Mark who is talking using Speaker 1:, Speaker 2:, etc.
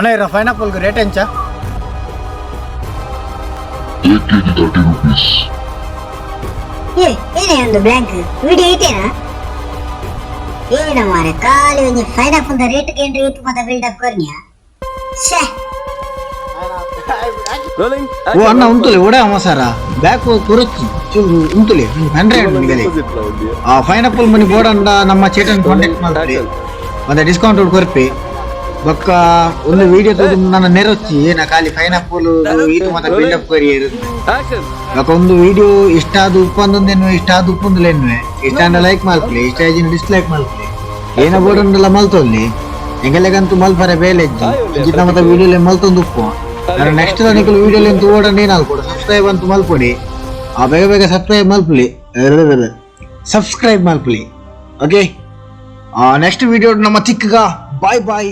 Speaker 1: ಅಣ್ಣ ಇರೋ ಪೈನಾಪಲ್ಗೆ ರೇಟ್ ಎಂಚ?
Speaker 2: 1 kg 30 rupees.
Speaker 3: ಏನೇ ಒಂದು ಬ್ಲಾಂಕ್ ವಿಡಿಯೋ ಐತೇನಾ? ಏನ ಮಾರೆ ಖಾಲಿ ಒಂದು ಪೈನಾಪಲ್ ರೇಟ್ ಕೇಂದ್ರ ಇತ್ತು ಮತ್ತೆ ಬಿಲ್ಡಪ್ ಕೊರ್ನಿಯಾ ಛೇ
Speaker 4: ಓ ಅಣ್ಣ ಉಂಟುಲೆ ಒಡೆ ಮಸಾರ ಬ್ಯಾಕ್ ತುರಕ್ಕಿ ಉಂಟುಲೆ 100 ನಿಗಲೆ ಆ ಪೈನಾಪಲ್ ಮನಿ ಬೋರ್ಡ್ ಅಂಡ ನಮ್ಮ ಚೇಟನ್ ಕಾಂಟ್ಯಾಕ್ಟ್ ಮಾಡ್ತಾರೆ ಮತ್ತೆ ಡಿಸ್ಕೌಂಟ್ ಕೊರ್ಪೆ ಬೊಕ್ಕ ಒಂದು ವಿಡಿಯೋ ತೋದು ನನ್ನ ನೆರೊಚ್ಚಿ ಏನ ಖಾಲಿ ಪೈನಾಪಲ್ ಇದು ಮತ್ತೆ ಬಿಲ್ಡಪ್ ಕೊರಿ ಬೊಕ್ಕ ಒಂದು ವಿಡಿಯೋ ಇಷ್ಟ ಆದ ಉಪ್ಪಂದೊಂದೇನು ಇಷ್ಟ ಆದ ಉಪ್ಪಂದಲೇನು ಇಷ್ಟ ಅಂಡ ಲೈಕ್ ಮಾಡ್ಲಿ ಇಷ್ಟ ಆಜಿನ ಡಿಸ್ಲೈಕ್ ಮಾಡ್ಲಿ ಏನ ಬೋರ್ಡ್ ಅಂಡಲ್ಲ ಮಲ್ತೊಲ್ಲಿ ಎಂಗೆಲೆಗಂತೂ ಮಲ್ಪರೆ ಬೇಲೆ ಇಜ್ಜಿ ಮತ್ತೆ ವಿಡಿಯೋಲೆ ಮಲ್ತೊಂದು ಉಪ್ಪು ನಾನು ನೆಕ್ಸ್ಟ್ ತನಿಕಲು ವಿಡಿಯೋಲಿ ಅಂತ ಓಡಂಡಿ ನಾನು ಕೂಡ ಸಬ್ಸ್ಕ್ರೈಬ್ ಅಂತ ಮಲ್ಪೊಡಿ ಆ ಬೇಗ ಬೇಗ ಸಬ್ಸ್ಕ್ರೈಬ್ ಮಲ್ಪಲಿ ಓಕೆ ನೆಕ್ಸ್ಟ್ ವಿಡಿಯೋ ನಮ್ಮ ಚಿಕ್ಕಗ ಬಾಯ್ ಬಾಯ್.